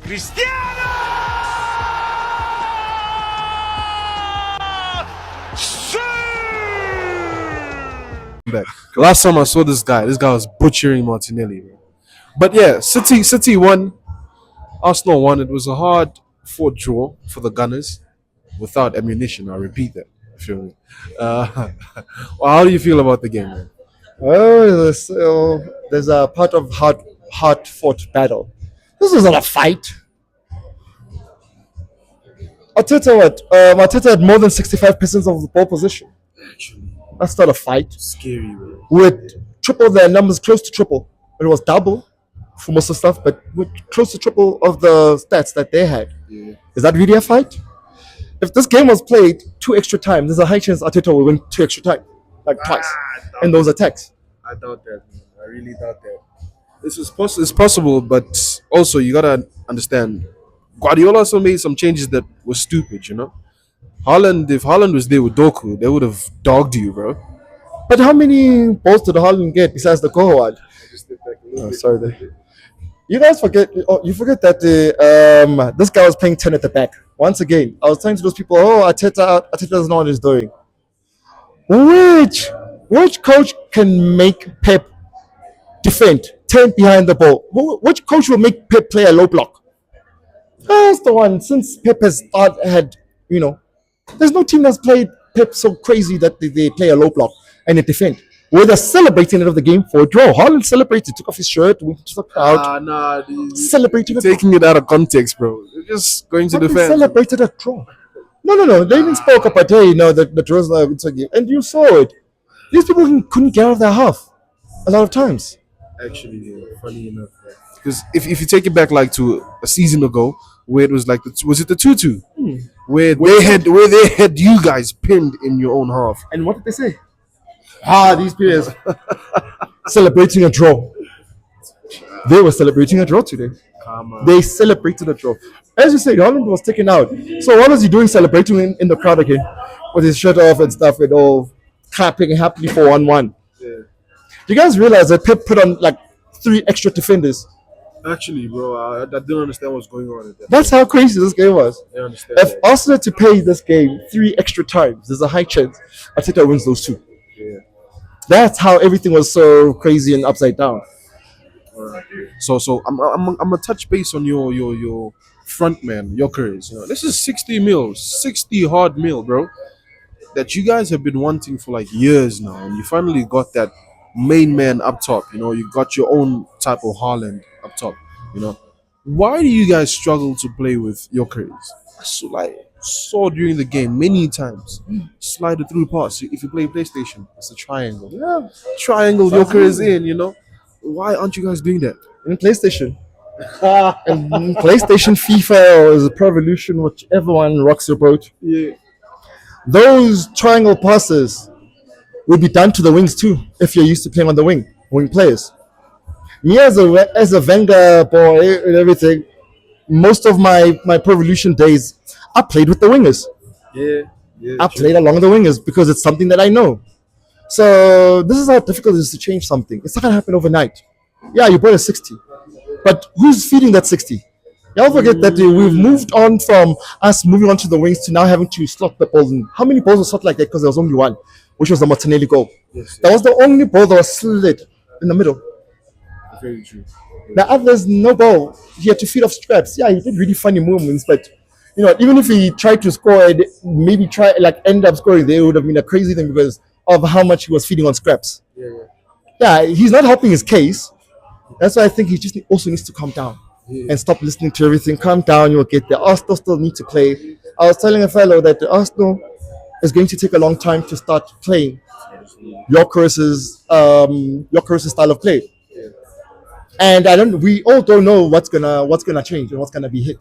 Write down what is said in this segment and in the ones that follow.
Cristiano! Back. Last time I saw this guy was butchering Martinelli, bro. But yeah, City won, Arsenal won. It was a hard fought draw for the Gunners without ammunition. I repeat that. You feel me? Well, how do you feel about the game, man? Oh, there's a part of hard fought battle. This was not a fight. Arteta had more than 65% of the ball position. Actually, That's not a fight. scary, bro. With triple their numbers, close to triple. It was double for most of the stuff, but with close to triple of the stats that they had. Yeah. Is that really a fight? If this game was played 2 extra times, there's a high chance Arteta will win 2 extra times, like twice, in those attacks. I doubt that, man. I really doubt that. It's possible, but also you gotta understand. Guardiola also made some changes that were stupid, you know. If Haaland was there with Doku, they would have dogged you, bro. But how many balls did Haaland get besides the goal one? Oh, sorry. You guys forget. Oh, you forget that this guy was playing 10 at the back. Once again, I was telling to those people, "Oh, Arteta doesn't know what he's doing." Which coach can make Pep defend 10 behind the ball? Which coach will make Pep play a low block? That's the one. Since Pep had, there's no team that's played Pep so crazy that they play a low block and they defend. Where they're celebrating end of the game for a draw. Haaland celebrated, took off his shirt, went to the crowd, celebrating Taking it out of context, bro. You're just going to But they defend. celebrated a draw. No. They even spoke about, hey, the draw's not it's a game. And you saw it. These people couldn't get out of their half a lot of times. Actually, yeah, funny enough, because if you take it back like to a season ago, where it was like was it the 2-2, where they had you guys pinned in your own half. And what did they say? These players celebrating a draw. They were celebrating a draw today. They celebrated a draw. As you said, Holland was taken out. So what was he doing celebrating in the crowd again? With his shirt off and stuff and all clapping happily for 1-1. Yeah. Do you guys realize that Pep put on like 3 extra defenders? Actually, bro, I didn't understand what's going on. That's how crazy this game was. I understand. If Arsenal to play this game 3 extra times, there's a high chance Arteta wins those 2. Yeah. That's how everything was so crazy and upside down. Alright. So I'm gonna touch base on your front man, your careers. This is 60 mils, 60 hard mil, bro. That you guys have been wanting for like years now, and you finally got that main man up top. You got your own type of Haaland up top. Why do you guys struggle to play with your careers? Saw during the game many times. Slide it through pass. If you play PlayStation, it's a triangle. Yeah. Triangle your careers in. Why aren't you guys doing that? In PlayStation. And in PlayStation, FIFA, or the Pro Evolution, whichever one rocks your boat. Yeah. Those triangle passes would be done to the wings too, if you're used to playing on the wing players. Me as a Wenger boy and everything, most of my Pro Evolution days, I played with the wingers. Yeah. I played along the wingers because it's something that I know. So this is how difficult it is to change something. It's not gonna happen overnight. Yeah, you bought a 60, but who's feeding that 60? Y'all forget that we've moved on from us moving on to the wings to now having to slot the balls in. How many balls were slot like that? Because there was only one, which was the Martinelli goal. Yes. That was the only ball that was slid in the middle. Very true. The others, no ball. He had to feed off scraps. Yeah, he did really funny movements, but even if he tried to score and maybe end up scoring, there would have been a crazy thing because of how much he was feeding on scraps. Yeah, he's not helping his case. That's why I think he just also needs to calm down and stop listening to everything. Calm down, you'll get there. Arsenal still need to play. I was telling a fellow that Arsenal is going to take a long time to start playing Jokeris's style of play. And we all don't know what's gonna change and what's gonna be hit.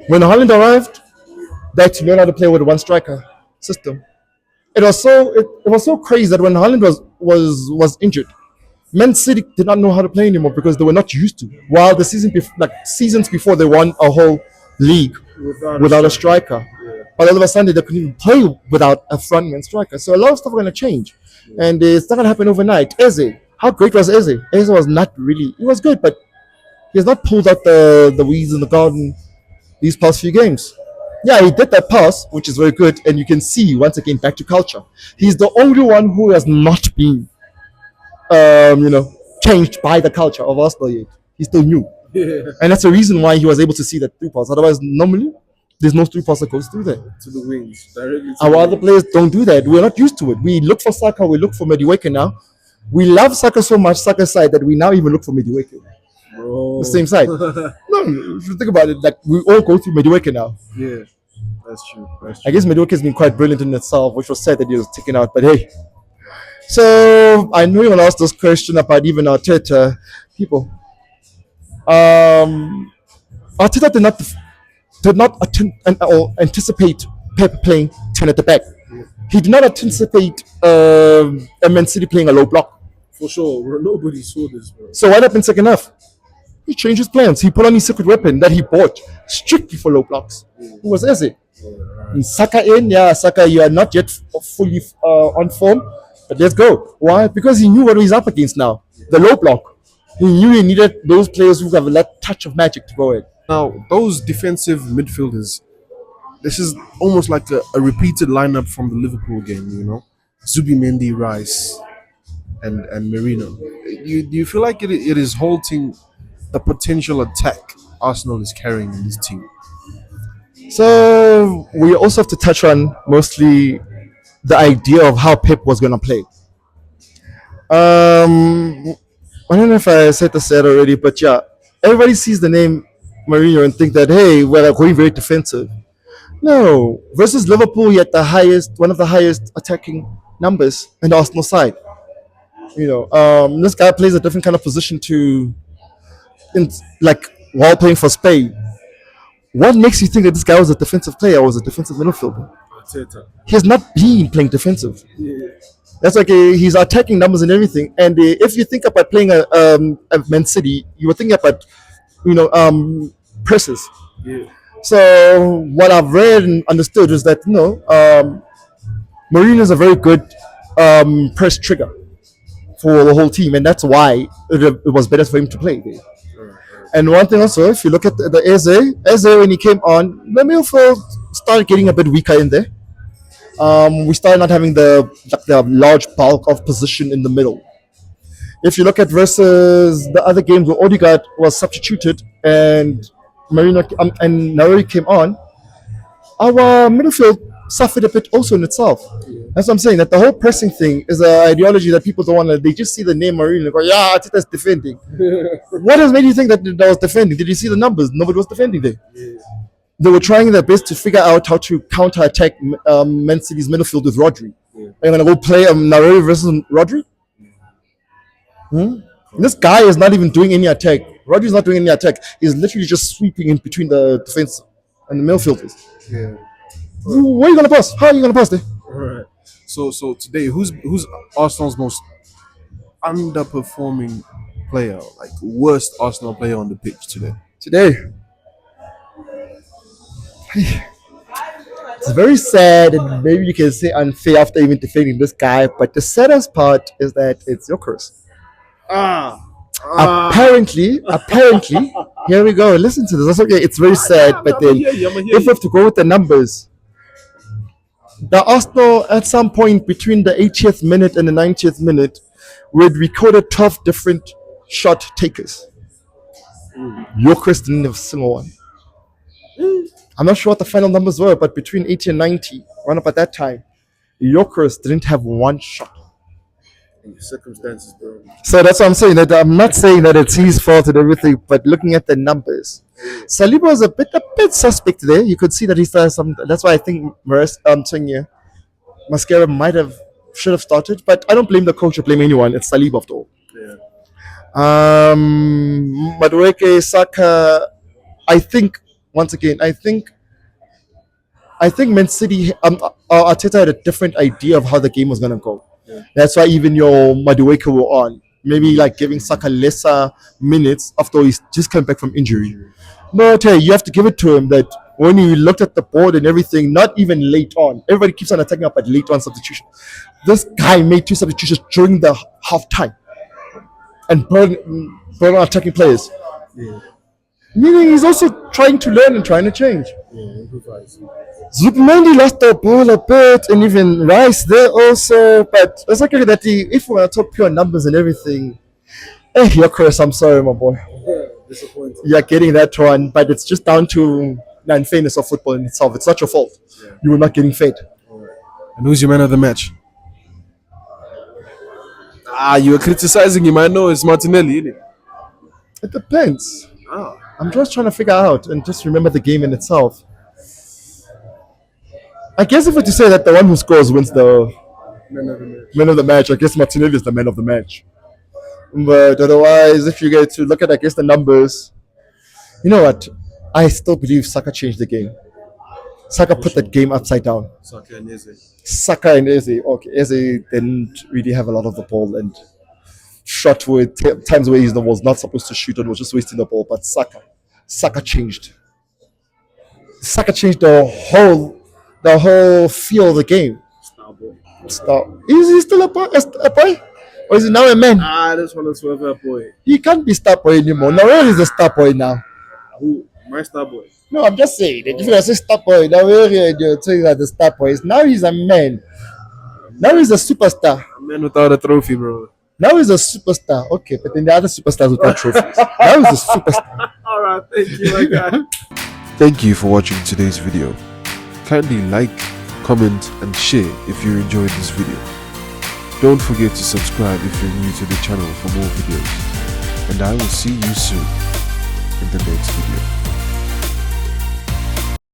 When Haaland arrived, they had to learn how to play with a one striker system. It was so crazy that when Haaland was injured, Man City did not know how to play anymore because they were not used to. While the seasons before, they won a whole league without a striker. Yeah. But all of a sudden, they couldn't even play without a frontman striker. So a lot of stuff are going to change, and it's not going to happen overnight. Eze, how great was Eze? Eze was not really. He was good, but He has not pulled out the weeds in the garden these past few games. Yeah, he did that pass, which is very good, and you can see once again back to culture. He's the only one who has not been, changed by the culture of Arsenal yet. He's still new, Yeah, and that's the reason why he was able to see that through pass. Otherwise, normally there's no through pass that goes through there. to the wings, directly to Our the other wings. players don't do that. We're not used to it. We look for Saka, we look for Mediweke now. We love Saka so much, Saka's side, that we now even look for Mediweke. The Bro. same side. No, if you think about it, like we all go through Mediweke now. Yeah, that's true. That's I true. guess Mediweke has been quite brilliant in itself, which was sad that he was taken out. But hey, so I know you want to ask this question about even Arteta. People, Arteta did not anticipate Pep playing 10 at the back. Yeah. He did not anticipate a Man City playing a low block. For sure, bro. Nobody saw this, bro. So what happened second half? He changed his plans. He put on his secret weapon that he bought strictly for low blocks. Who was Eze? And Saka in, yeah, Saka, you are not yet fully on form, but let's go. Why? Because he knew what he's up against now. The low block. He knew he needed those players who have that touch of magic to go in. Now, those defensive midfielders, this is almost like a repeated lineup from the Liverpool game, you know? Zubimendi, Rice, and Merino. Do you feel like it is halting the potential attack Arsenal is carrying in this team? So we also have to touch on mostly the idea of how Pep was going to play. I don't know if I said this already, but yeah, everybody sees the name Mourinho and think that hey, we're going very defensive. No, versus Liverpool, he had one of the highest attacking numbers in the Arsenal side. This guy plays a different kind of position like while playing for Spain. What makes you think that this guy was a defensive player or was a defensive midfielder? Arteta. He has not been playing defensive. Yeah. That's like he's attacking numbers and everything. And if you think about playing a Man City, you were thinking about, presses. Yeah. So what I've read and understood is that Mourinho is a very good press trigger for the whole team, and that's why it was better for him to play there. And one thing also, if you look at the Eze when he came on, the midfield started getting a bit weaker in there. We started not having the large bulk of position in the middle. If you look at versus the other games where Odegaard was substituted and Marino and Narori came on, our midfield suffered a bit also in itself. That's what I'm saying. That the whole pressing thing is an ideology that people don't want to. They just see the name Marino and go, "Yeah, Arteta's defending." What has made you think that was defending? Did you see the numbers? Nobody was defending there. They were trying their best to figure out how to counter attack Man City's midfield with Rodri. Are you gonna go play Narori versus Rodri? This guy is not even doing any attack. Rodri's not doing any attack. He's literally just sweeping in between the defense and the midfielders. Yeah. Where are you gonna pass? How are you gonna pass there? All right. So today, who's Arsenal's most underperforming player, like worst Arsenal player on the pitch today? Today, it's very sad and maybe you can say unfair after even defending this guy, but the saddest part is that it's your curse. Ah. Apparently, here we go. Listen to this. That's okay. It's very sad, but then if we have to go with the numbers, the Arsenal at some point between the 80th minute and the 90th minute, we recorded 12 different shot takers. Your Chris didn't have a single one. I'm not sure what the final numbers were, but between 80 and 90, around about that time, Jokeris didn't have one shot. Circumstances, bro. So that's what I'm saying. That I'm not saying that it's his fault and everything, but looking at the numbers, Saliba was a bit suspect there. You could see that he started some. That's why I think Mascara should have started, but I don't blame the coach or blame anyone. It's Saliba after all. Yeah. Madueke, Saka. I think once again, I think Man City, Arteta had a different idea of how the game was gonna go. Yeah. That's why even your Madueke were on. Maybe like giving Saka lesser minutes after he's just come back from injury. But hey, you have to give it to him that when he looked at the board and everything, not even late on. Everybody keeps on attacking up at late on substitution. This guy made 2 substitutions during the half time and burn on attacking players. Yeah, Meaning he's also trying to learn and trying to change. yeah, improvise. Zubimendi lost the ball a bit, and even Rice there also. But it's okay that if we're to talk pure numbers and everything, you're Chris, I'm sorry, my boy. Disappointing. You're getting that one, but it's just down to the unfairness of football in itself. It's not your fault. Yeah. You were not getting fed. And who's your man of the match? Ah, you were criticizing him. I know it's Martinelli, innit? It depends. Ah, I'm just trying to figure out and just remember the game in itself. I guess if we're to say that the one who scores wins the man of the match. man of the match, I guess Martinelli is the man of the match. But otherwise, if you get to look at, I guess, the numbers, you know what? I still believe Saka changed the game. Saka put that game upside down. Saka and Eze. Saka and Eze. Okay, Eze didn't really have a lot of the ball and shot with times where he was not supposed to shoot and was just wasting the ball. But Saka changed. Saka changed the whole feel of the game. Starboy. Stop. Is he still a boy? Or is he now a man? Ah, this one is forever boy. He can't be star boy anymore. Now where is the star boy now? Who? My Starboy. No, I'm just saying that if you say star boy, now where you're saying that the star boy is now he's a man. Now he's a superstar. A man without a trophy, bro. Now he's a superstar. Okay, but then the other superstars without trophies. Now he's a superstar. Alright, thank you, my guy. Thank you for watching today's video. Kindly like, comment and share if you enjoyed this video. Don't forget to subscribe if you're new to the channel for more videos. And I will see you soon in the next video.